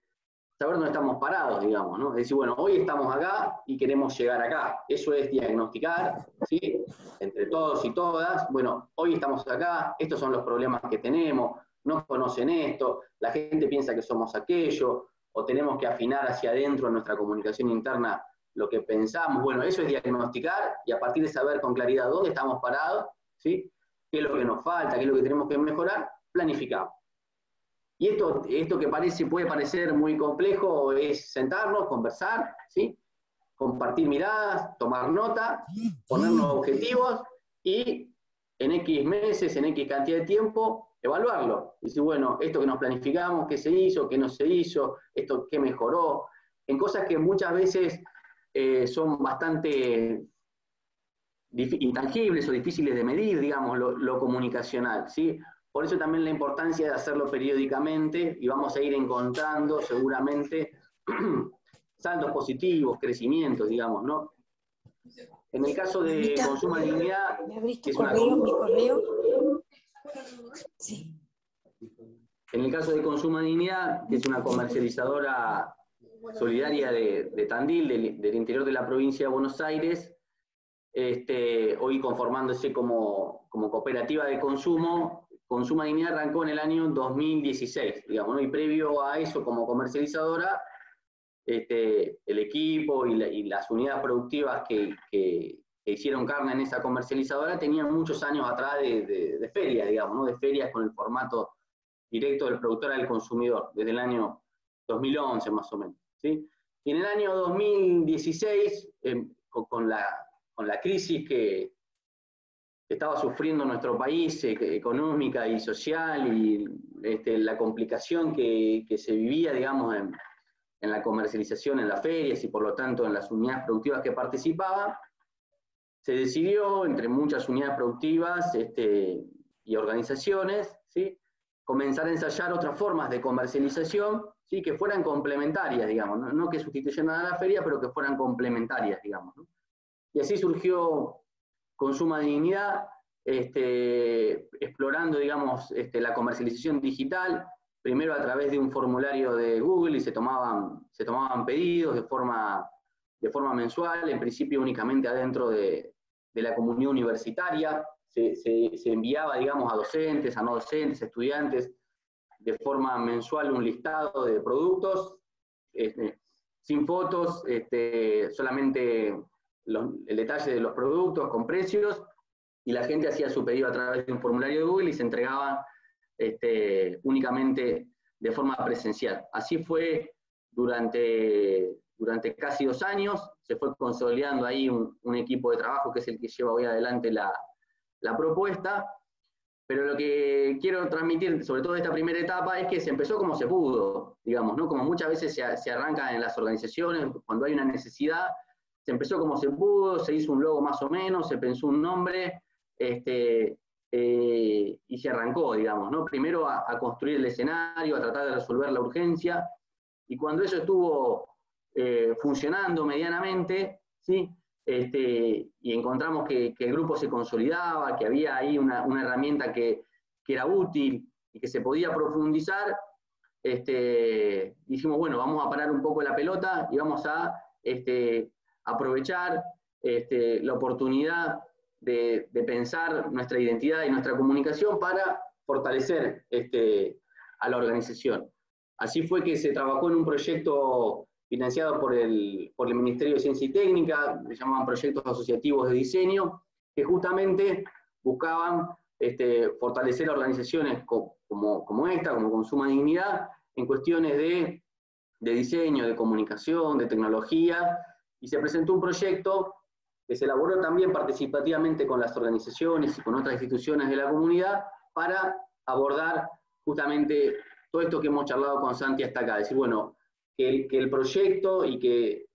Saber dónde estamos parados, digamos, ¿no? Es decir, bueno, hoy estamos acá y queremos llegar acá. Eso es diagnosticar, ¿sí? Entre todos y todas, bueno, hoy estamos acá, estos son los problemas que tenemos, no conocen esto, la gente piensa que somos aquello, o tenemos que afinar hacia adentro en nuestra comunicación interna lo que pensamos. Bueno, eso es diagnosticar, y a partir de saber con claridad dónde estamos parados, ¿sí? Qué es lo que nos falta, qué es lo que tenemos que mejorar, planificamos. Y esto que puede parecer muy complejo es sentarnos, conversar, ¿sí? Compartir miradas, tomar nota, ponernos objetivos y en X meses, en X cantidad de tiempo, evaluarlo. Y decir, bueno, esto que nos planificamos, qué se hizo, qué no se hizo, esto qué mejoró, en cosas que muchas veces son bastante intangibles o difíciles de medir, digamos, lo comunicacional, ¿sí? Por eso también la importancia de hacerlo periódicamente, y vamos a ir encontrando seguramente saldos positivos, crecimientos, digamos, ¿no? En el caso de Consuma Dignidad, ¿Me abrís tu es una... correo, mi correo? Sí. En el caso de Consuma Dignidad, que es una comercializadora solidaria de Tandil, del interior de la provincia de Buenos Aires, hoy conformándose como cooperativa de consumo, Consuma Dignidad arrancó en el año 2016, digamos, ¿no? Y previo a eso, como comercializadora, el equipo y las unidades productivas que hicieron carne en esa comercializadora tenían muchos años atrás de ferias, digamos, ¿no? De ferias con el formato directo del productor al consumidor, desde el año 2011 más o menos, ¿sí? Y en el año 2016, con la crisis que estaba sufriendo nuestro país, económica y social, y la complicación que se vivía, digamos, en la comercialización, en las ferias y por lo tanto en las unidades productivas que participaban, se decidió, entre muchas unidades productivas y organizaciones, ¿sí? Comenzar a ensayar otras formas de comercialización, ¿sí? Que fueran complementarias, digamos, no que sustituyeran a la feria, pero que fueran complementarias, digamos, ¿no? Y así surgió Consuma Dignidad, explorando, digamos, la comercialización digital, primero a través de un formulario de Google, y se tomaban pedidos de forma mensual, en principio únicamente adentro de la comunidad universitaria, se enviaba, digamos, a docentes, a no docentes, a estudiantes, de forma mensual un listado de productos, sin fotos, solamente el detalle de los productos con precios, y la gente hacía su pedido a través de un formulario de Google y se entregaba únicamente de forma presencial. Así fue durante casi 2 años, se fue consolidando ahí un equipo de trabajo que es el que lleva hoy adelante la propuesta, pero lo que quiero transmitir, sobre todo de esta primera etapa, es que se empezó como se pudo, digamos, ¿no? Como muchas veces se arranca en las organizaciones, cuando hay una necesidad, se empezó como se pudo, se hizo un logo más o menos, se pensó un nombre, y se arrancó, digamos, ¿no? Primero a construir el escenario, a tratar de resolver la urgencia, y cuando eso estuvo funcionando medianamente, ¿sí? Y encontramos que el grupo se consolidaba, que había ahí una herramienta que era útil y que se podía profundizar, dijimos, bueno, vamos a parar un poco la pelota y vamos a aprovechar la oportunidad de pensar nuestra identidad y nuestra comunicación para fortalecer a la organización. Así fue que se trabajó en un proyecto financiado por el Ministerio de Ciencia y Técnica, se llamaban proyectos asociativos de diseño, que justamente buscaban fortalecer a organizaciones como esta, como Consuma Dignidad, en cuestiones de diseño, de comunicación, de tecnología, y se presentó un proyecto que se elaboró también participativamente con las organizaciones y con otras instituciones de la comunidad para abordar justamente todo esto que hemos charlado con Santi hasta acá, decir, bueno, que el proyecto y que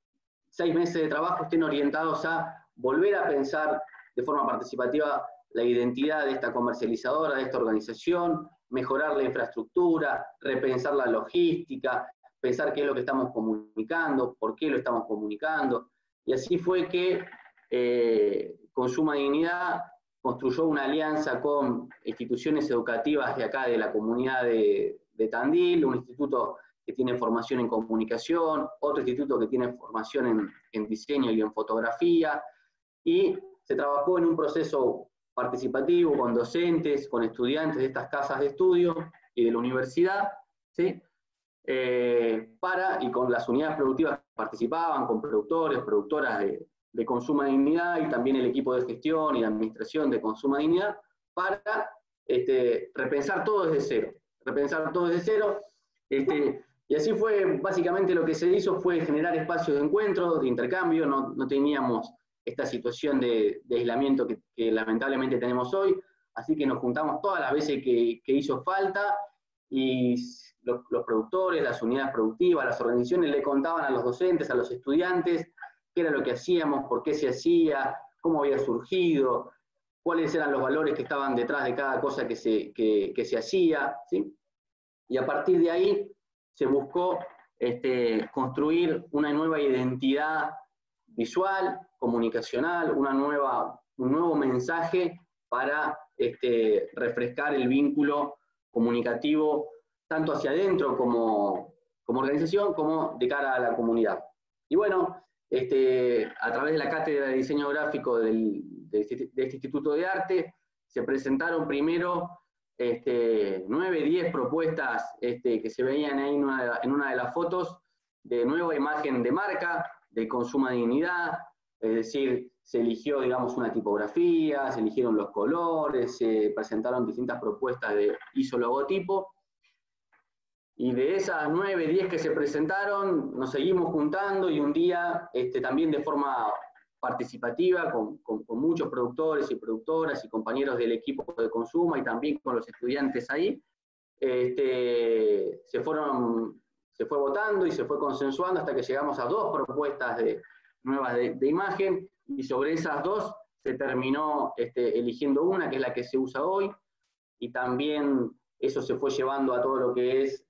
6 meses de trabajo estén orientados a volver a pensar de forma participativa la identidad de esta comercializadora, de esta organización, mejorar la infraestructura, repensar la logística, pensar qué es lo que estamos comunicando, por qué lo estamos comunicando, y así fue que Consuma Dignidad construyó una alianza con instituciones educativas de acá, de la comunidad de Tandil, un instituto que tiene formación en comunicación, otro instituto que tiene formación en diseño y en fotografía, y se trabajó en un proceso participativo con docentes, con estudiantes de estas casas de estudio y de la universidad, ¿sí? Y con las unidades productivas que participaban, con productores, productoras de Consuma Dignidad, y también el equipo de gestión y de administración de Consuma Dignidad, para repensar todo desde cero, y así fue, básicamente lo que se hizo fue generar espacios de encuentro, de intercambio, no teníamos esta situación de aislamiento que lamentablemente tenemos hoy, así que nos juntamos todas las veces que hizo falta, y los productores, las unidades productivas, las organizaciones le contaban a los docentes, a los estudiantes, qué era lo que hacíamos, por qué se hacía, cómo había surgido, cuáles eran los valores que estaban detrás de cada cosa que se hacía, ¿sí? Y a partir de ahí se buscó construir una nueva identidad visual, comunicacional, un nuevo mensaje para refrescar el vínculo comunicativo tanto hacia adentro como organización, como de cara a la comunidad. Y bueno, a través de la cátedra de diseño gráfico de este Instituto de Arte, se presentaron primero 9, 10 propuestas que se veían ahí en una de las fotos, de nueva imagen de marca, de Consuma Dignidad, es decir, se eligió, digamos, una tipografía, se eligieron los colores, se presentaron distintas propuestas de logotipo, y de esas 9, 10 que se presentaron, nos seguimos juntando, y un día, también de forma participativa, con muchos productores y productoras y compañeros del equipo de Consuma, y también con los estudiantes ahí, se fue votando y se fue consensuando hasta que llegamos a 2 propuestas nuevas de imagen, y sobre esas 2 se terminó eligiendo una, que es la que se usa hoy, y también eso se fue llevando a todo lo que es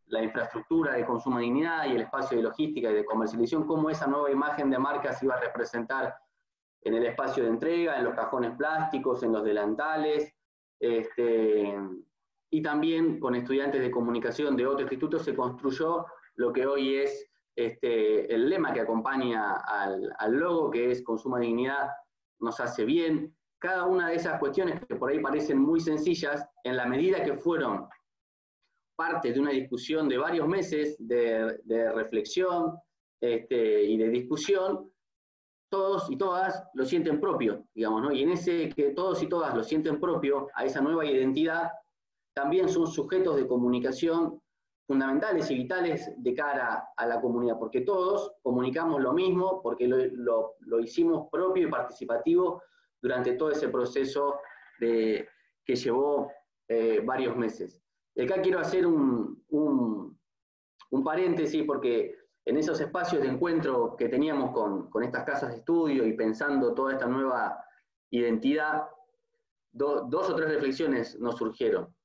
la infraestructura de Consuma Dignidad y el espacio de logística y de comercialización, cómo esa nueva imagen de marca se iba a representar en el espacio de entrega, en los cajones plásticos, en los delantales, y también con estudiantes de comunicación de otro instituto se construyó lo que hoy es el lema que acompaña al logo, que es Consuma Dignidad nos hace bien. Cada una de esas cuestiones que por ahí parecen muy sencillas, en la medida que fueron parte de una discusión de varios meses de reflexión y de discusión, todos y todas lo sienten propio, digamos, ¿no? Y en ese que todos y todas lo sienten propio, a esa nueva identidad, también son sujetos de comunicación fundamentales y vitales de cara a la comunidad, porque todos comunicamos lo mismo, porque lo hicimos propio y participativo durante todo ese proceso que llevó varios meses. Y acá quiero hacer un paréntesis, porque en esos espacios de encuentro que teníamos con estas casas de estudio y pensando toda esta nueva identidad, dos o tres reflexiones nos surgieron.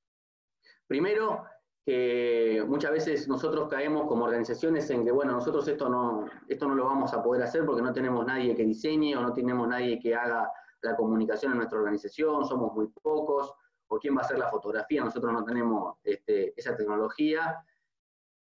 Primero, que muchas veces nosotros caemos como organizaciones en que, bueno, nosotros esto no lo vamos a poder hacer porque no tenemos nadie que diseñe o no tenemos nadie que haga la comunicación en nuestra organización, somos muy pocos, o quién va a hacer la fotografía, nosotros no tenemos esa tecnología.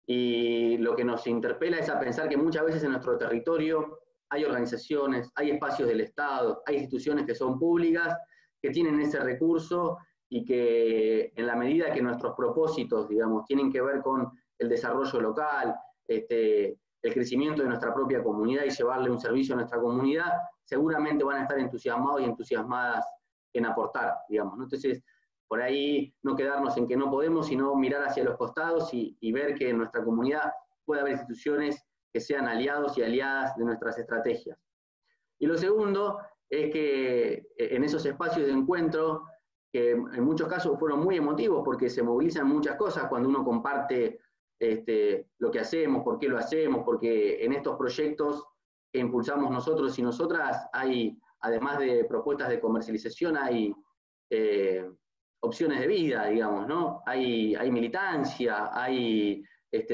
Y lo que nos interpela es a pensar que muchas veces en nuestro territorio hay organizaciones, hay espacios del Estado, hay instituciones que son públicas, que tienen ese recurso y que en la medida que nuestros propósitos, digamos, tienen que ver con el desarrollo local, el crecimiento de nuestra propia comunidad y llevarle un servicio a nuestra comunidad, seguramente van a estar entusiasmados y entusiasmadas en aportar, digamos, ¿no? Entonces, por ahí no quedarnos en que no podemos, sino mirar hacia los costados y ver que en nuestra comunidad puede haber instituciones que sean aliados y aliadas de nuestras estrategias. Y lo segundo es que en esos espacios de encuentro, que en muchos casos fueron muy emotivos porque se movilizan muchas cosas cuando uno comparte lo que hacemos, por qué lo hacemos, porque en estos proyectos que impulsamos nosotros y nosotras hay, además de propuestas de comercialización, hay opciones de vida, digamos, ¿no? Hay militancia, hay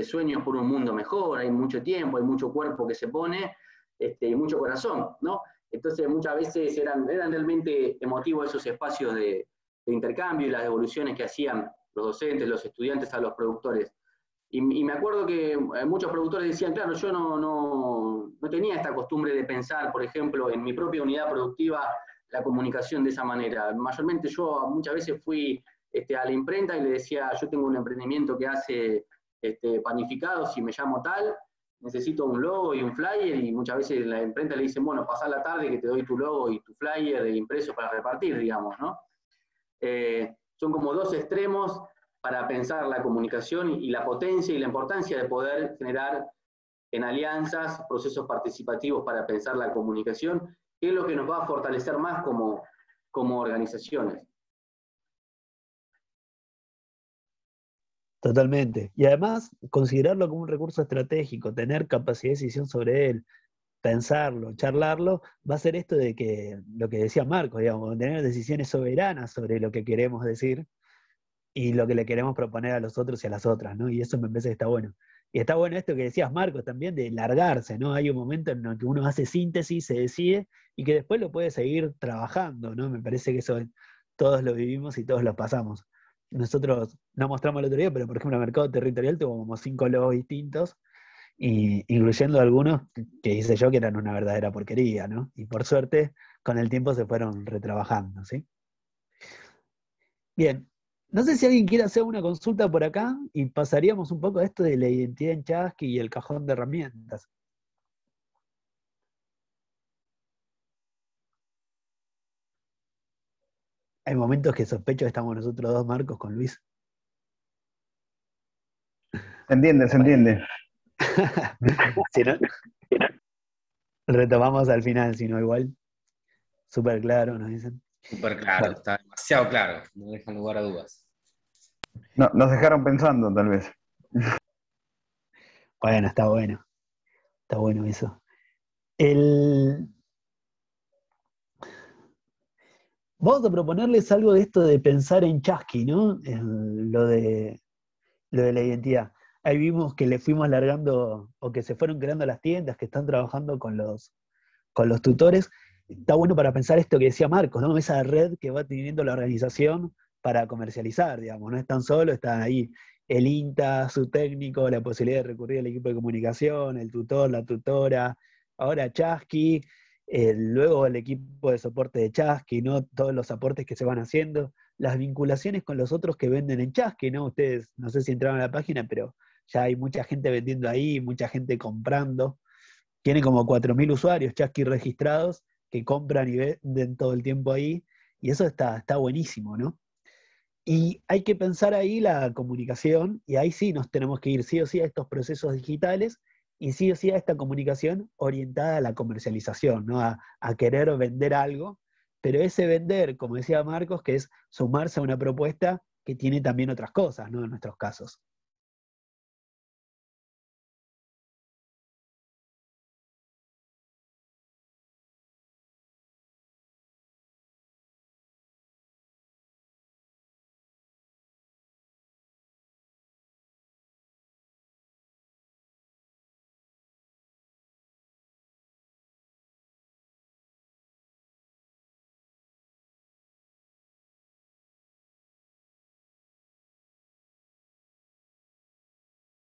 sueños por un mundo mejor, hay mucho tiempo, hay mucho cuerpo que se pone, y mucho corazón, ¿no? Entonces muchas veces eran realmente emotivos esos espacios de intercambio y las devoluciones que hacían los docentes, los estudiantes a los productores. Y me acuerdo que muchos productores decían, claro, yo no tenía esta costumbre de pensar, por ejemplo, en mi propia unidad productiva, la comunicación de esa manera. Mayormente yo muchas veces fui a la imprenta y le decía, yo tengo un emprendimiento que hace panificados y me llamo tal, necesito un logo y un flyer, y muchas veces la imprenta le dicen, bueno, pasá la tarde que te doy tu logo y tu flyer impreso para repartir, digamos, ¿no? Son como dos extremos para pensar la comunicación y la potencia y la importancia de poder generar en alianzas procesos participativos para pensar la comunicación, que es lo que nos va a fortalecer más como organizaciones. Totalmente. Y además, considerarlo como un recurso estratégico, tener capacidad de decisión sobre él, pensarlo, charlarlo, va a ser esto de que, lo que decía Marcos, digamos, tener decisiones soberanas sobre lo que queremos decir y lo que le queremos proponer a los otros y a las otras, ¿no? Y eso me parece que está bueno. Y está bueno esto que decías, Marcos, también de largarse, ¿no? Hay un momento en el que uno hace síntesis, se decide, y que después lo puede seguir trabajando, ¿no? Me parece que eso todos lo vivimos y todos lo pasamos. Nosotros no mostramos el otro día, pero por ejemplo, el mercado territorial tuvo como 5 logos distintos, y incluyendo algunos que hice yo que eran una verdadera porquería, ¿no? Y por suerte, con el tiempo se fueron retrabajando, ¿sí? Bien, no sé si alguien quiere hacer una consulta por acá y pasaríamos un poco a esto de la identidad en Chasqui y el cajón de herramientas. Hay momentos que sospecho que estamos nosotros dos, Marcos, con Luis. Se entiende, se entiende. Si no, retomamos al final, si no igual. Súper claro, nos dicen. Súper claro, bueno. Está demasiado claro, no dejan lugar a dudas. No, nos dejaron pensando, tal vez. Bueno, está bueno. Está bueno eso. Vamos a proponerles algo de esto de pensar en Chasqui, ¿no? Lo de la identidad. Ahí vimos que le fuimos alargando, o que se fueron creando las tiendas, que están trabajando con los tutores. Está bueno para pensar esto que decía Marcos, ¿no? Esa red que va teniendo la organización para comercializar, digamos, no están solo, están ahí el INTA, su técnico, la posibilidad de recurrir al equipo de comunicación, el tutor, la tutora, ahora Chasqui, Luego el equipo de soporte de Chasqui, ¿no? Todos los aportes que se van haciendo, las vinculaciones con los otros que venden en Chasqui, ¿no? Ustedes, no sé si entraron a la página, pero ya hay mucha gente vendiendo ahí, mucha gente comprando. Tiene como 4.000 usuarios Chasqui registrados que compran y venden todo el tiempo ahí, y eso está buenísimo, ¿no? Y hay que pensar ahí la comunicación, y ahí sí nos tenemos que ir sí o sí a estos procesos digitales, y sí o sí a esta comunicación orientada a la comercialización, ¿no? A querer vender algo, pero ese vender, como decía Marcos, que es sumarse a una propuesta que tiene también otras cosas, ¿no? En nuestros casos.